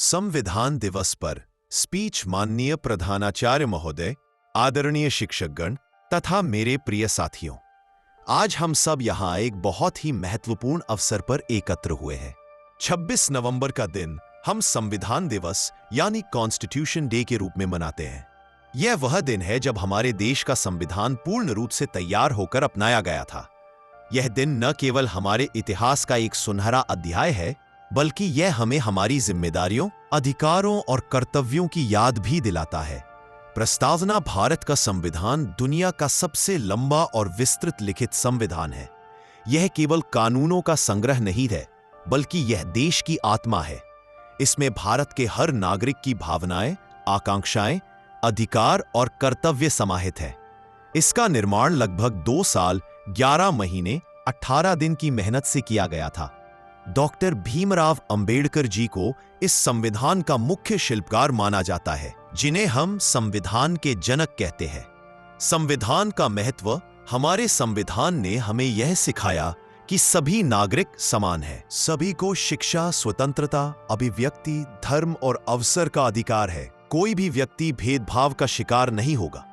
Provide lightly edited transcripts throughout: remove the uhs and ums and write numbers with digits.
संविधान दिवस पर स्पीच माननीय प्रधानाचार्य महोदय, आदरणीय शिक्षकगण तथा मेरे प्रिय साथियों, आज हम सब यहाँ एक बहुत ही महत्वपूर्ण अवसर पर एकत्र हुए हैं। 26 नवंबर का दिन हम संविधान दिवस यानी कॉन्स्टिट्यूशन डे के रूप में मनाते हैं। यह वह दिन है जब हमारे देश का संविधान पूर्ण रूप से तैयार होकर अपनाया गया था। यह दिन न केवल हमारे इतिहास का एक सुनहरा अध्याय है, बल्कि यह हमें हमारी जिम्मेदारियों, अधिकारों और कर्तव्यों की याद भी दिलाता है। प्रस्तावना भारत का संविधान दुनिया का सबसे लंबा और विस्तृत लिखित संविधान है। यह केवल कानूनों का संग्रह नहीं है, बल्कि यह देश की आत्मा है। इसमें भारत के हर नागरिक की भावनाएं, आकांक्षाएं, अधिकार और कर्तव्य समाहित है। इसका निर्माण लगभग 2 साल, 11 महीने, 18 दिन की मेहनत से किया गया था। डॉक्टर भीमराव अंबेडकर जी को इस संविधान का मुख्य शिल्पकार माना जाता है, जिन्हें हम संविधान के जनक कहते हैं। संविधान का महत्व। हमारे संविधान ने हमें यह सिखाया कि सभी नागरिक समान हैं। सभी को शिक्षा, स्वतंत्रता, अभिव्यक्ति, धर्म और अवसर का अधिकार है। कोई भी व्यक्ति भेदभाव का शिकार नहीं होगा।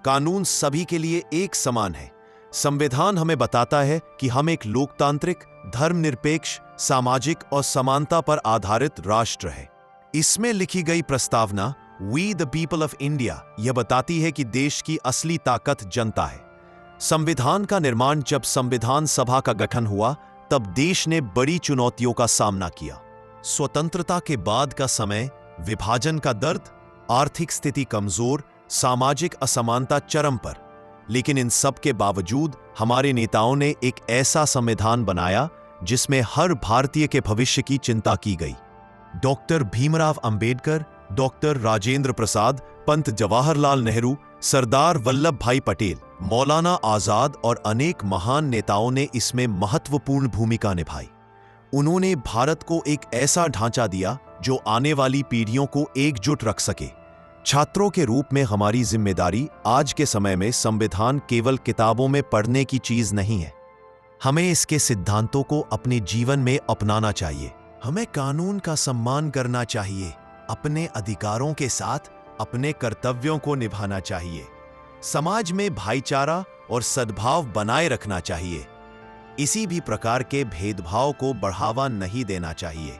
कानून सभी के लिए एक समान है। संविधान हमें बताता है कि हम एक लोकतांत्रिक, धर्मनिरपेक्ष, सामाजिक और समानता पर आधारित राष्ट्र है। इसमें लिखी गई प्रस्तावना we the people of India यह बताती है कि देश की असली ताकत जनता है। संविधान का निर्माण जब संविधान सभा का गठन हुआ, तब देश ने बड़ी चुनौतियों का सामना किया। स्वतंत्रता के बाद का समय, विभाजन का दर्द, आर्थिक स्थिति कमजोर, सामाजिक असमानता चरम पर। लेकिन इन सब के बावजूद हमारे नेताओं ने एक ऐसा संविधान बनाया जिसमें हर भारतीय के भविष्य की चिंता की गई। डॉक्टर भीमराव अंबेडकर, डॉक्टर राजेंद्र प्रसाद, पंत जवाहरलाल नेहरू, सरदार वल्लभ भाई पटेल, मौलाना आजाद और अनेक महान नेताओं ने इसमें महत्वपूर्ण भूमिका निभाई। उन्होंने भारत को एक ऐसा ढांचा दिया जो आने वाली पीढ़ियों को एकजुट रख सके। छात्रों के रूप में हमारी जिम्मेदारी आज के समय में संविधान केवल किताबों में पढ़ने की चीज नहीं है। हमें इसके सिद्धांतों को अपने जीवन में अपनाना चाहिए। हमें कानून का सम्मान करना चाहिए। अपने अधिकारों के साथ अपने कर्तव्यों को निभाना चाहिए। समाज में भाईचारा और सद्भाव बनाए रखना चाहिए। किसी भी प्रकार के भेदभाव को बढ़ावा नहीं देना चाहिए।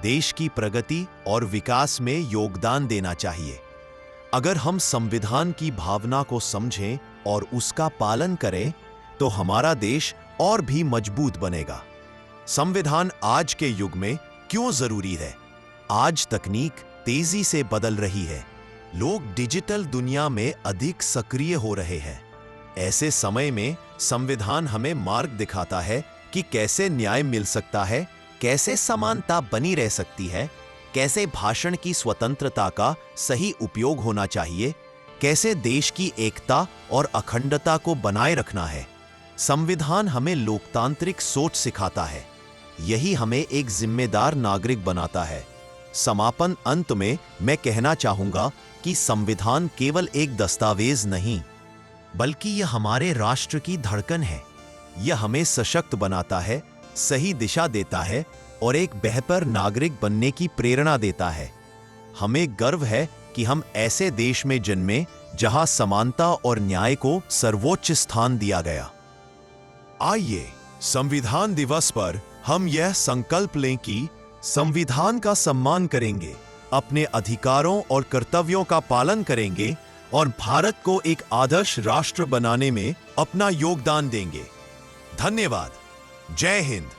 देश की प्रगति और विकास में योगदान देना चाहिए। अगर हम संविधान की भावना को समझें और उसका पालन करें, तो हमारा देश और भी मजबूत बनेगा। संविधान आज के युग में क्यों जरूरी है? आज तकनीक तेजी से बदल रही है। लोग डिजिटल दुनिया में अधिक सक्रिय हो रहे हैं। ऐसे समय में संविधान हमें मार्ग दिखाता है कि कैसे न्याय मिल सकता है, कैसे समानता बनी रह सकती है, कैसे भाषण की स्वतंत्रता का सही उपयोग होना चाहिए, कैसे देश की एकता और अखंडता को बनाए रखना है। संविधान हमें लोकतांत्रिक सोच सिखाता है। यही हमें एक जिम्मेदार नागरिक बनाता है। समापन अंत में मैं कहना चाहूंगा कि संविधान केवल एक दस्तावेज नहीं, बल्कि यह हमारे राष्ट्र की धड़कन है। यह हमें सशक्त बनाता है, सही दिशा देता है और एक बेहतर नागरिक बनने की प्रेरणा देता है। हमें गर्व है कि हम ऐसे देश में जन्मे जहां समानता और न्याय को सर्वोच्च स्थान दिया गया। आइए संविधान दिवस पर हम यह संकल्प लें कि संविधान का सम्मान करेंगे, अपने अधिकारों और कर्तव्यों का पालन करेंगे और भारत को एक आदर्श राष्ट्र बनाने में अपना योगदान देंगे। धन्यवाद। जय हिंद।